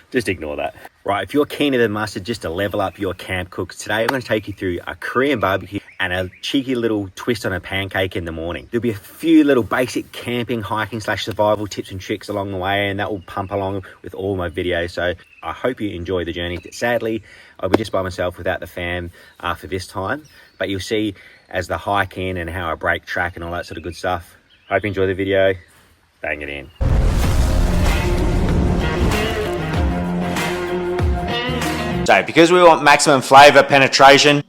Just ignore that. Right, if you're keener than mustard just to level up your camp cooks, today I'm going to take you through a Korean barbecue and a cheeky little twist on a pancake in the morning. There'll be a few little basic camping, hiking / survival tips and tricks along the way, and that will pump along with all my videos. So I hope you enjoy the journey. Sadly, I'll be just by myself without the fam for this time, but you'll see as the hike in and how I break track and all that sort of good stuff. Hope you enjoy the video. Bang it in. So because we want maximum flavour penetration,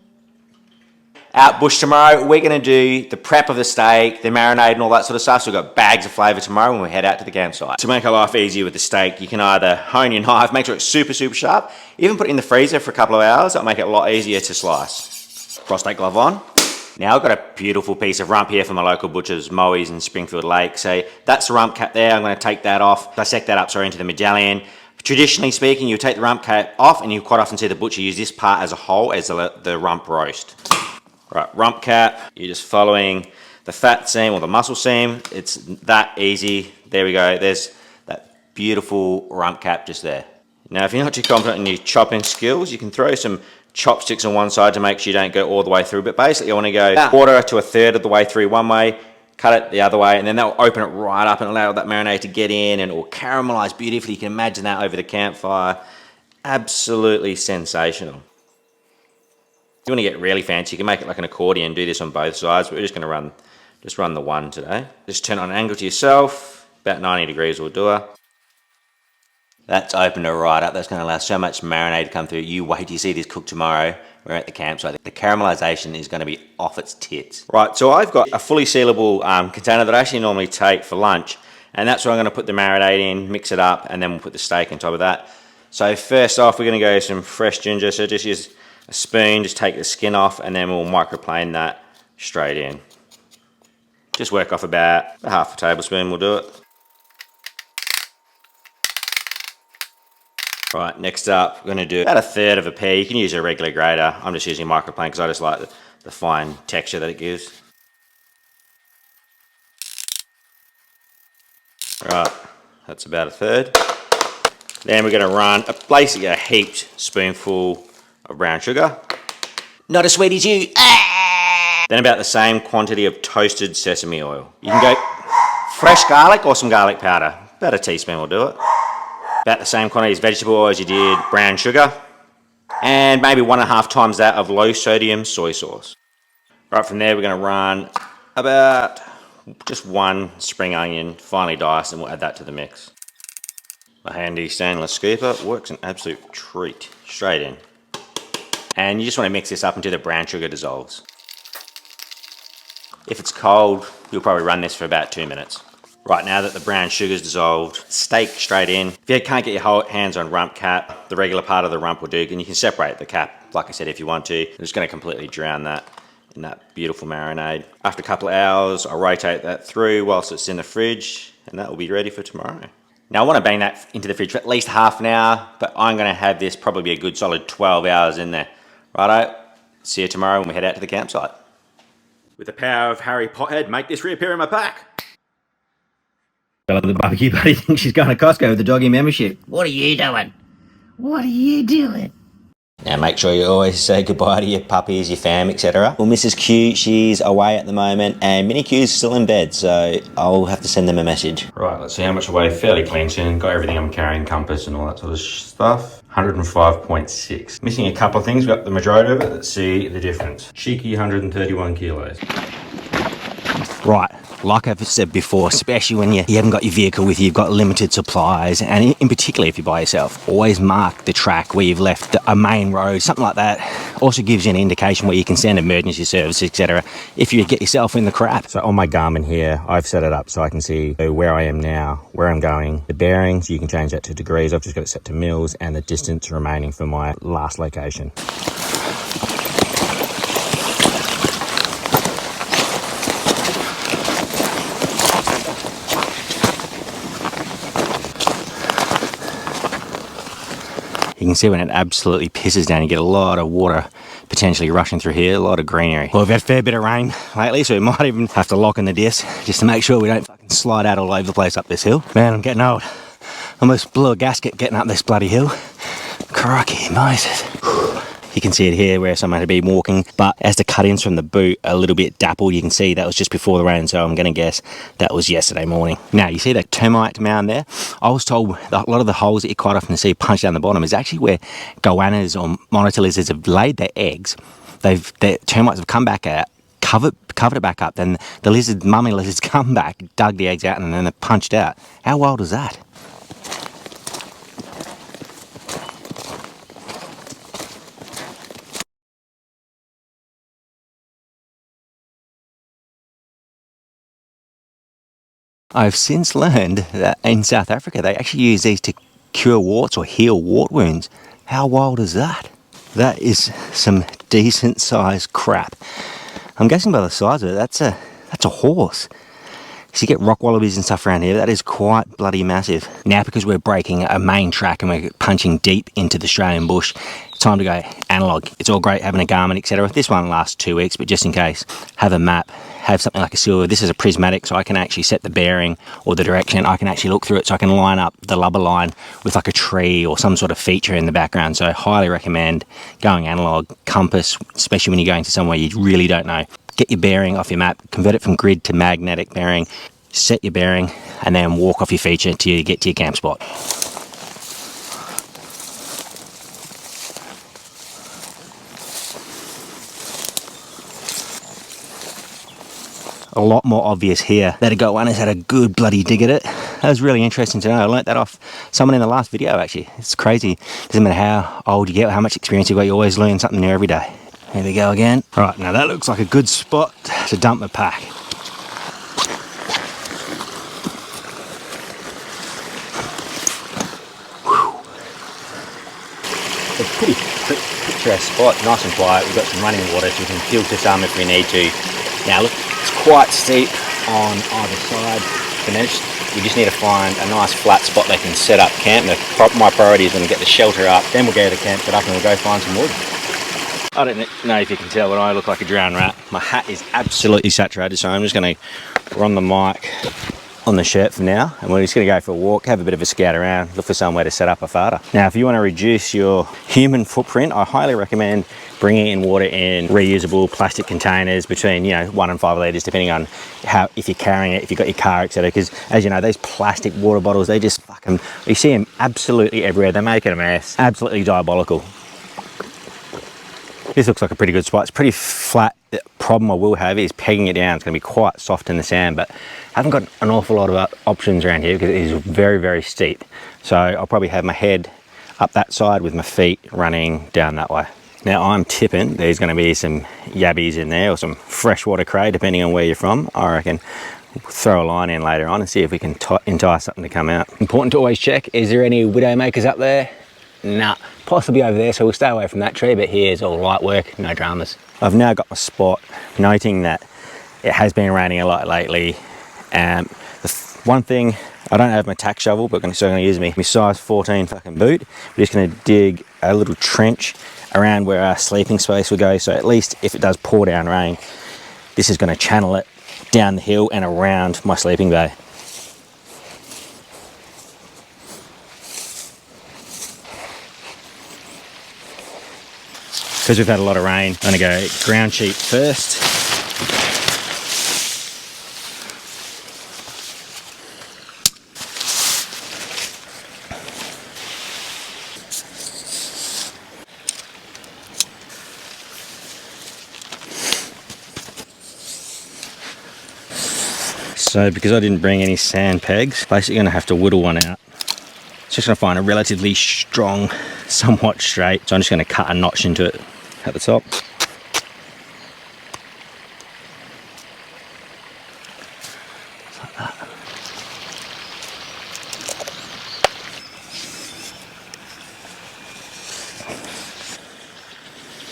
out bush tomorrow, we're going to do the prep of the steak, the marinade and all that sort of stuff. So we've got bags of flavour tomorrow when we head out to the campsite. To make our life easier with the steak, you can either hone your knife, make sure it's super sharp, even put it in the freezer for a couple of hours. That'll make it a lot easier to slice. Prostate glove on. Now I've got a beautiful piece of rump here from my local butchers, Moe's in Springfield Lake. So that's the rump cap there. I'm going to take that off, dissect that up, into the medallion. Traditionally speaking, you take the rump cap off and you quite often see the butcher use this part as a whole as the rump roast. Right, rump cap, you're just following the fat seam or the muscle seam. It's that easy. There we go. There's that beautiful rump cap just there. Now, if you're not too confident in your chopping skills, you can throw some chopsticks on one side to make sure you don't go all the way through. But basically, you want to go a quarter to a third of the way through one way, cut it the other way, and then that will open it right up and allow that marinade to get in, and it will caramelize beautifully. You can imagine that over the campfire. Absolutely sensational. If you want to get really fancy, you can make it like an accordion, do this on both sides. We're just going to run the one today. Just turn it on an angle to yourself, about 90 degrees will do it. That's opened it right up. That's going to allow so much marinade to come through. You wait till you see this cook tomorrow. We're at the campsite. The caramelization is going to be off its tits. Right, so I've got a fully sealable container that I actually normally take for lunch, and that's where I'm going to put the marinade in, mix it up, and then we'll put the steak on top of that. So first off, we're going to go some fresh ginger. So just use a spoon, just take the skin off, and then we'll microplane that straight in. Just work off about a half a tablespoon, we'll do it. Right, next up, we're going to do about a third of a pear. You can use a regular grater. I'm just using microplane because I just like the fine texture that it gives. Right, that's about a third. Then we're going to run basically a heaped spoonful of brown sugar. Not as sweet as you. Then about the same quantity of toasted sesame oil. You can go fresh garlic or some garlic powder. About a teaspoon will do it. About the same quantity as vegetable oil as you did brown sugar. And maybe 1.5 times that of low sodium soy sauce. Right, from there we're going to run about just 1 spring onion, finely diced, and we'll add that to the mix. A handy stainless scooper works an absolute treat. Straight in. And you just want to mix this up until the brown sugar dissolves. If it's cold, you'll probably run this for about 2 minutes. Right, now that the brown sugar's dissolved, steak straight in. If you can't get your hands on rump cap, the regular part of the rump will do, and you can separate the cap, like I said, if you want to. I'm just going to completely drown that in that beautiful marinade. After a couple of hours, I'll rotate that through whilst it's in the fridge, and that will be ready for tomorrow. Now, I want to bang that into the fridge for at least half an hour, but I'm going to have this probably a good solid 12 hours in there. Righto, see you tomorrow when we head out to the campsite. With the power of Harry Pothead, make this reappear in my pack. The barbecue buddy thinks she's going to Costco with the doggy membership. What are you doing? What are you doing? Now make sure you always say goodbye to your puppies, your fam, etc. Well, Mrs. Q, she's away at the moment, and Minnie Q's still in bed, so I'll have to send them a message. Right, let's see how much I weigh. Fairly clean soon. Got everything I'm carrying, compass and all that sort of stuff. 105.6. Missing a couple of things. Got the majority of it. Let's see the difference. Cheeky 131 kilos. Right. Like I've said before, especially when you haven't got your vehicle with you, you've got limited supplies, and in particular if you're by yourself, always mark the track where you've left a main road, something like that. Also gives you an indication where you can send emergency services, etc. if you get yourself in the crap. So on my Garmin here, I've set it up so I can see where I am now, where I'm going, the bearings. You can change that to degrees. I've just got it set to mils, and the distance remaining from my last location. You can see when it absolutely pisses down, you get a lot of water potentially rushing through here, a lot of greenery. Well, we've had a fair bit of rain lately, so we might even have to lock in the disc just to make sure we don't fucking slide out all over the place up this hill. Man, I'm getting old. Almost blew a gasket getting up this bloody hill. Crikey, Moses. You can see it here where someone had been walking, but as the cut-ins from the boot are a little bit dappled, you can see that was just before the rain, so I'm going to guess that was yesterday morning. Now, you see that termite mound there? I was told a lot of the holes that you quite often see punched down the bottom is actually where goannas or monitor lizards have laid their eggs. The termites have come back out, covered it back up, then the mummy lizards come back, dug the eggs out, and then they're punched out. How wild is that? I've since learned that in South Africa they actually use these to cure warts or heal wart wounds. How wild is that? That is some decent sized crap. I'm guessing by the size of it, that's a horse. So you get rock wallabies and stuff around here, that is quite bloody massive. Now, because we're breaking a main track and we're punching deep into the Australian bush, it's time to go analog. It's all great having a Garmin, etc. This one lasts 2 weeks, but just in case, have a map, have something like a Silva. This is a prismatic, so I can actually set the bearing or the direction. I can actually look through it, so I can line up the lubber line with like a tree or some sort of feature in the background. So I highly recommend going analog, compass, especially when you're going to somewhere you really don't know. Get your bearing off your map, convert it from grid to magnetic bearing, set your bearing, and then walk off your feature till you get to your camp spot. A lot more obvious here that a goanna's had a good bloody dig at it. That was really interesting to know. I learnt that off someone in the last video actually. It's crazy. Doesn't matter how old you get or how much experience you've got, you always learn something new every day. Here we go again. Right, now that looks like a good spot to dump the pack. It's a pretty picturesque spot, nice and quiet. We've got some running water so we can filter some if we need to. Now look, it's quite steep on either side. We just need to find a nice flat spot they can set up camp. My priority is when we get the shelter up, then we'll go to the camp, set up, and we'll go find some wood. I don't know if you can tell, but I look like a drowned rat. My hat is absolutely saturated, so I'm just going to run the mic on the shirt for now, and we're just going to go for a walk, have a bit of a scout around, look for somewhere to set up a farter. Now, if you want to reduce your human footprint, I highly recommend bringing in water in reusable plastic containers between 1 and 5 litres, depending on if you're carrying it, if you've got your car, etc. Because as you know, those plastic water bottles, they just fucking, you see them absolutely everywhere. They make it a mess, absolutely diabolical. This looks like a pretty good spot. It's pretty flat. The problem I will have is pegging it down. It's going to be quite soft in the sand, but I haven't got an awful lot of options around here because it is very, very steep. So I'll probably have my head up that side with my feet running down that way. Now I'm tipping there's going to be some yabbies in there or some freshwater cray, depending on where you're from. I reckon we'll throw a line in later on and see if we can entice something to come out. Important to always check, is there any widowmakers up there? Nah, possibly over there, so we'll stay away from that tree, but here's all light work, no dramas. I've now got my spot, noting that it has been raining a lot lately. One thing, I don't have my tack shovel, but I'm still going to use my size 14 fucking boot. We're just going to dig a little trench around where our sleeping space will go, so at least if it does pour down rain, this is going to channel it down the hill and around my sleeping bay. Because we've had a lot of rain, I'm going to go ground sheet first. So because I didn't bring any sand pegs, basically going to have to whittle one out. It's just going to find a relatively strong, somewhat straight. So I'm just going to cut a notch into it at the top. Like that.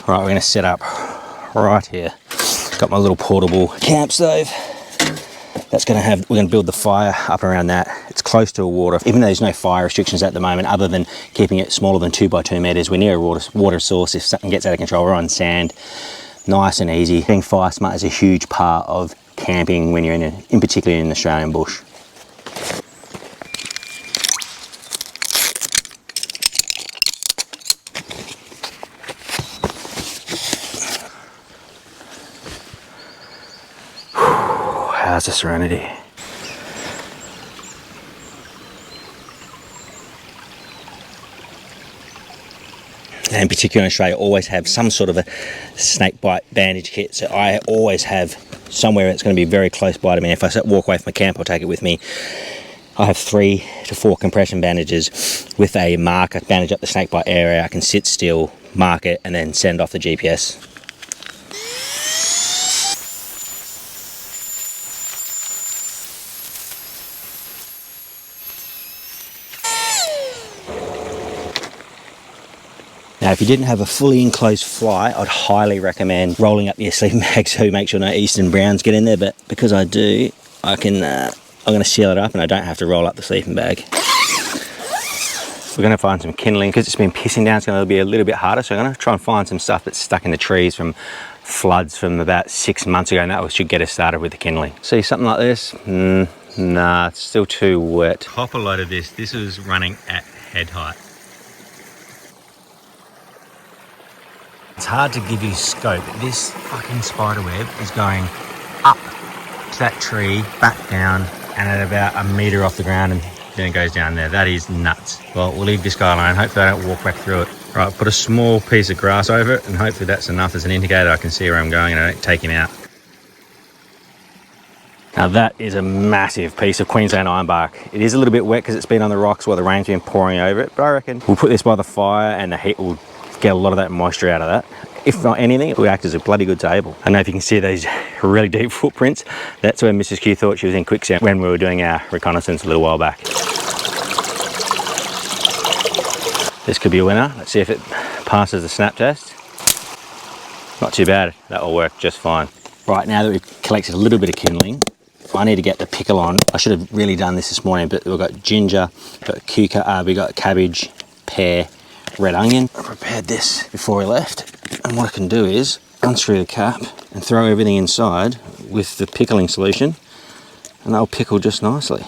Right, we're going to set up right here. Got my little portable camp stove. That's going to have, we're going to build the fire up around that. It's close to a water, even though there's no fire restrictions at the moment, other than keeping it smaller than 2 by 2 meters. We're near a water source. If something gets out of control, we're on sand. Nice and easy. Being fire smart is a huge part of camping when you're in particularly in the Australian bush. That's a serenity. And in particular in Australia, always have some sort of a snake bite bandage kit. So I always have somewhere that's going to be very close by to me. If I walk away from a camp, I'll take it with me. I have 3 to 4 compression bandages with a marker, bandage up the snake bite area. I can sit still, mark it, and then send off the GPS. Now, if you didn't have a fully enclosed fly, I'd highly recommend rolling up your sleeping bag so make sure no eastern browns get in there. But because I do, I'm going to seal it up and I don't have to roll up the sleeping bag. We're going to find some kindling. Because it's been pissing down, it's going to be a little bit harder. So I'm going to try and find some stuff that's stuck in the trees from floods from about 6 months ago, and that should get us started with the kindling. See something like this? Nah, it's still too wet. Hopper loaded this. This was running at head height. It's hard to give you scope. This fucking spider web is going up to that tree, back down, and at about a metre off the ground, and then it goes down there. That is nuts. Well, we'll leave this guy alone. Hopefully I don't walk back through it. Right, put a small piece of grass over it, and hopefully that's enough as an indicator I can see where I'm going and I don't take him out. Now that is a massive piece of Queensland ironbark. It is a little bit wet because it's been on the rocks while the rain's been pouring over it, but I reckon we'll put this by the fire and the heat will get a lot of that moisture out of that. If not anything, it will act as a bloody good table. I don't know if you can see these really deep footprints. That's where Mrs. Q thought she was in quicksand when we were doing our reconnaissance a little while back. This could be a winner. Let's see if it passes the snap test. Not too bad. That will work just fine. Right, now that we've collected a little bit of kindling, I need to get the pickle on. I should have really done this morning, but we've got ginger, we've got cabbage, pear, red onion. I prepared this before we left, and what I can do is unscrew the cap and throw everything inside with the pickling solution, and they'll pickle just nicely.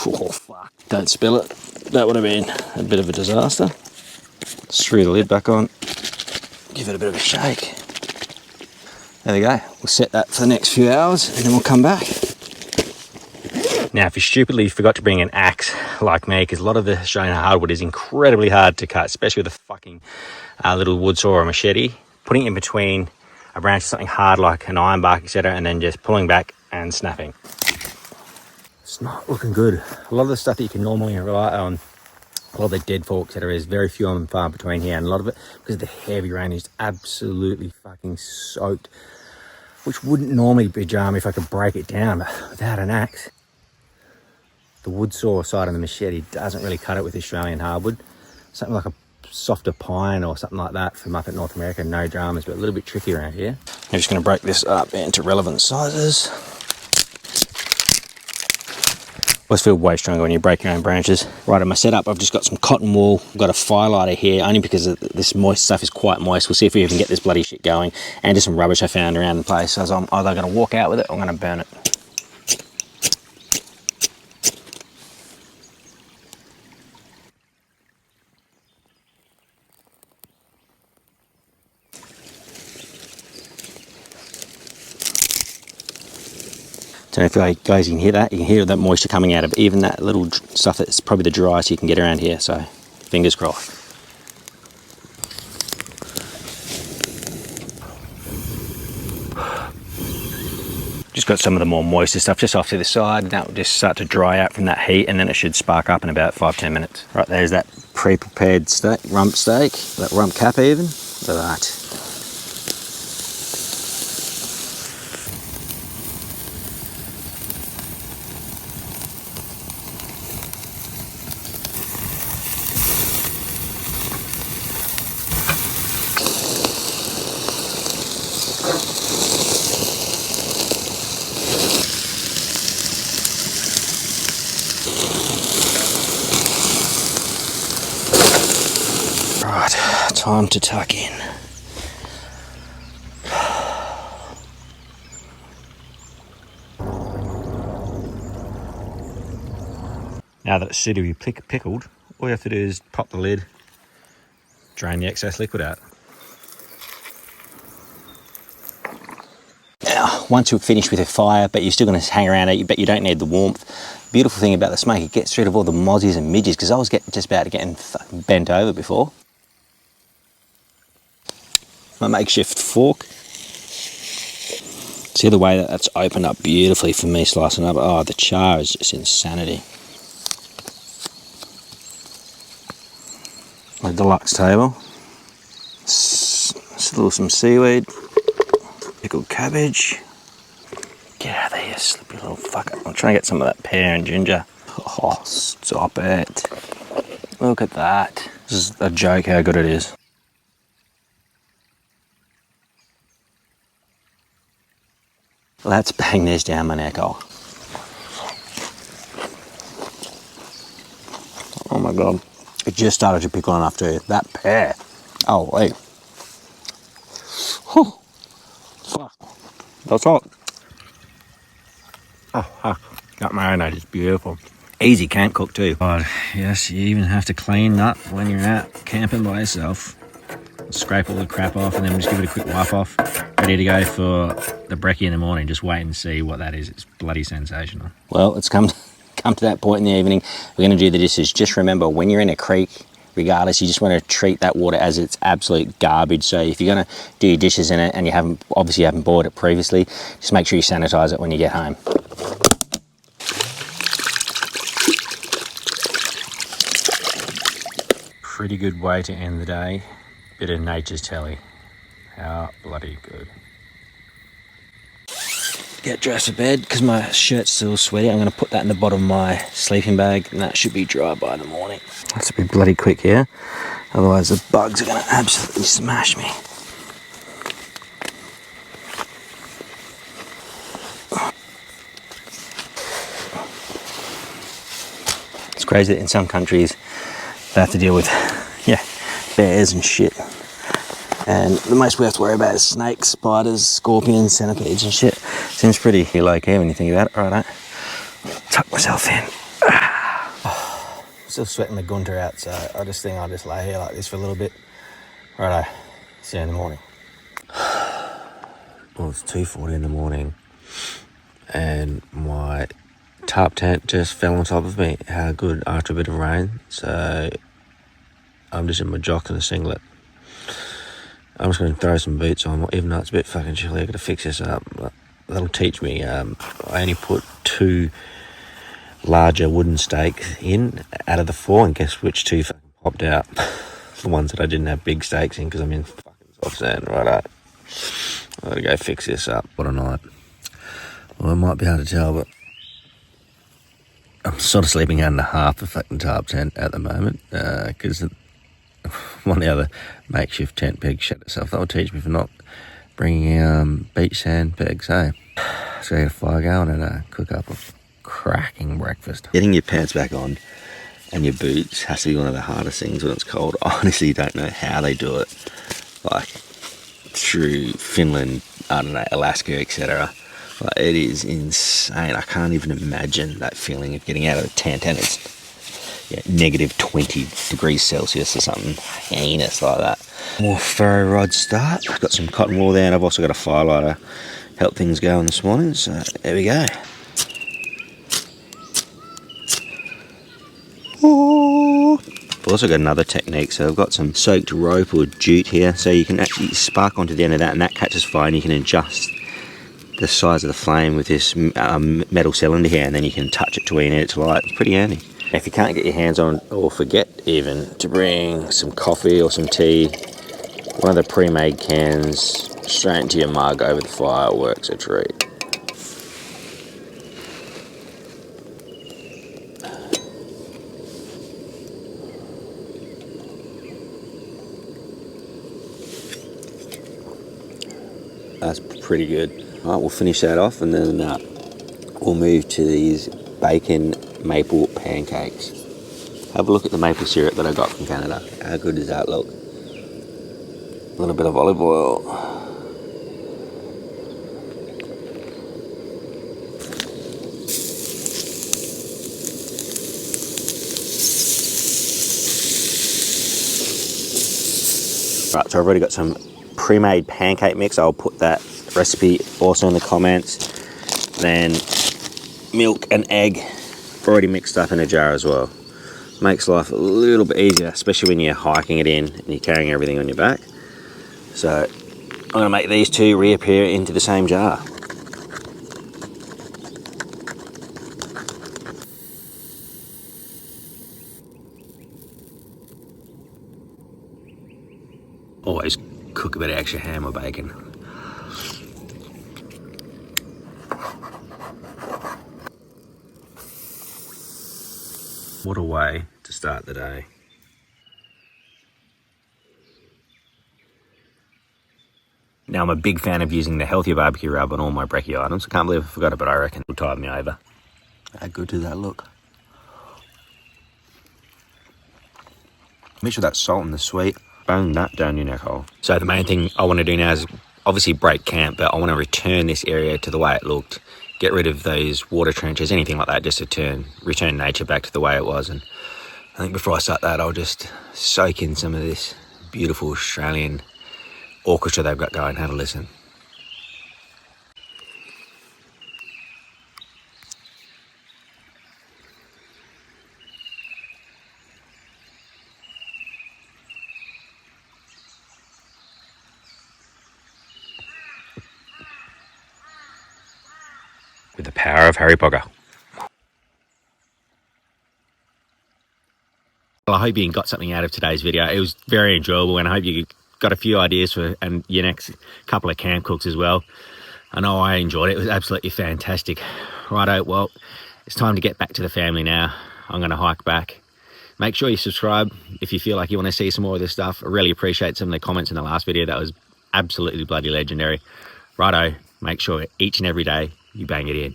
Oh fuck, don't spill it. That would have been a bit of a disaster. Screw the lid back on, give it a bit of a shake. There we go. We'll set that for the next few hours and then we'll come back. Now, if you stupidly forgot to bring an axe like me, because a lot of the Australian hardwood is incredibly hard to cut, especially with a fucking little wood saw or a machete, putting it in between a branch of something hard like an ironbark, etc., and then just pulling back and snapping. It's not looking good. A lot of the stuff that you can normally rely on, a lot of the deadfall, etc., is very few and far between here, and a lot of it, because of the heavy rain, is absolutely fucking soaked, which wouldn't normally be drama if I could break it down, but without an axe, the wood saw side of the machete doesn't really cut it with Australian hardwood. Something like a softer pine or something like that from up in North America, no dramas, but a little bit tricky around here. I'm just going to break this up into relevant sizes. Always feel way stronger when you break your own branches. Right, in my setup, I've just got some cotton wool. I've got a firelighter here, only because this moist stuff is quite moist. We'll see if we even get this bloody shit going. And just some rubbish I found around the place. So I'm either going to walk out with it or I'm going to burn it. So if you guys can hear that, you can hear that moisture coming out of even that little stuff that's probably the driest you can get around here, so fingers crossed. Just got some of the more moister stuff just off to the side, and that will just start to dry out from that heat, and then it should spark up in about 5-10 minutes. Right, there's that pre-prepared steak, rump steak, that rump cap even, look at that. Time to tuck in. Now that it's suitably pickled, all you have to do is pop the lid, drain the excess liquid out. once you're finished with your fire, but you're still going to hang around it, but you don't need the warmth. Beautiful thing about the smoke, it gets rid of all the mozzies and midges, because I was just about getting fucking bent over before. My makeshift fork. See the way that that's opened up beautifully for me slicing up. Oh, the char is just insanity. My deluxe table. Some seaweed. Pickled cabbage. Get out of there, you slippy little fucker. I'm trying to get some of that pear and ginger. Oh, stop it. Look at that. This is a joke how good it is. Let's bang this down my neck hole. Oh my God. It just started to pickle enough too. That pear. Oh, wait. Whew. Fuck. That's hot. Oh, fuck. That marinade is beautiful. Easy camp cook too. God, yes, you even have to clean up when you're out camping by yourself. Scrape all the crap off and then just give it a quick wipe off. Ready to go for the brekkie in the morning. Just wait and see what that is. It's bloody sensational. Well, it's come to that point in the evening. We're going to do the dishes. Just remember, when you're in a creek, regardless, you just want to treat that water as it's absolute garbage. So if you're going to do your dishes in it and you obviously haven't boiled it previously, just make sure you sanitize it when you get home. Pretty good way to end the day. Bit of nature's telly. How bloody good. Get dressed for bed because my shirt's still sweaty. I'm going to put that in the bottom of my sleeping bag and that should be dry by the morning. Let's be bloody quick here. Otherwise the bugs are going to absolutely smash me. It's crazy that in some countries they have to deal with, bears and shit. And the most we have to worry about is snakes, spiders, scorpions, centipedes and shit. Seems pretty low key when you think about it. Righto. Tuck myself in. Still sweating the gunter out, so I just think I'll just lay here like this for a little bit. Righto. See you in the morning. Well, it's 2:40 in the morning and my tarp tent just fell on top of me. How good after a bit of rain. So I'm just in my jocks and a singlet. I'm just going to throw some boots on, even though it's a bit fucking chilly. I've got to fix this up. But that'll teach me. I only put 2 larger wooden stakes in out of the 4, and guess which 2 fucking popped out? The ones that I didn't have big stakes in because I'm in fucking soft sand. Righto. I've got to go fix this up. What a night. Well, it might be hard to tell, but I'm sort of sleeping under half a fucking tarp tent at the moment because one of the other makeshift tent pegs shut itself. That will teach me for not bringing beach sand pegs, So get a fire going and cook up a cracking breakfast. Getting your pants back on and your boots has to be one of the hardest things when it's cold. I honestly don't know how they do it. Like through Finland, I don't know, Alaska, etc. Like, it is insane. I can't even imagine that feeling of getting out of the tent and it's negative 20 degrees Celsius or something heinous like that. More ferro rod start. I've got some cotton wool there and I've also got a firelighter. Help things going this morning, so there we go. I've also got another technique, so I've got some soaked rope or jute here, so you can actually spark onto the end of that and that catches fire and you can adjust the size of the flame with this metal cylinder here and then you can touch it to where you need it to light. It's pretty handy. If you can't get your hands on or forget even to bring some coffee or some tea, one of the pre-made cans straight into your mug over the fire works a treat. That's pretty good. All right, we'll finish that off and then we'll move to these bacon maple pancakes. Have a look at the maple syrup that I got from Canada. How good does that look? A little bit of olive oil. Right, so I've already got some pre-made pancake mix. I'll put that recipe also in the comments. Then milk and egg already mixed up in a jar as well. Makes life a little bit easier, especially when you're hiking it in and you're carrying everything on your back. So I'm going to make these two reappear into the same jar. Always cook a bit of extra ham or bacon. What a way to start the day. Now I'm a big fan of using the healthier barbecue rub on all my brekkie items. I can't believe I forgot it, but I reckon it'll tide me over. How good does that look? Mix with that salt and the sweet. Bone that down your neck hole. So the main thing I want to do now is obviously break camp, but I want to return this area to the way it looked. Get rid of those water trenches, anything like that, just to return nature back to the way it was. And I think before I start that, I'll just soak in some of this beautiful Australian orchestra they've got going. Have a listen. With the power of Harry Potter. Well, I hope you got something out of today's video. It was very enjoyable, and I hope you got a few ideas for and your next couple of camp cooks as well. I know I enjoyed it. It was absolutely fantastic. Righto, well, it's time to get back to the family now. I'm going to hike back. Make sure you subscribe if you feel like you want to see some more of this stuff. I really appreciate some of the comments in the last video. That was absolutely bloody legendary. Righto, make sure each and every day you bang it in.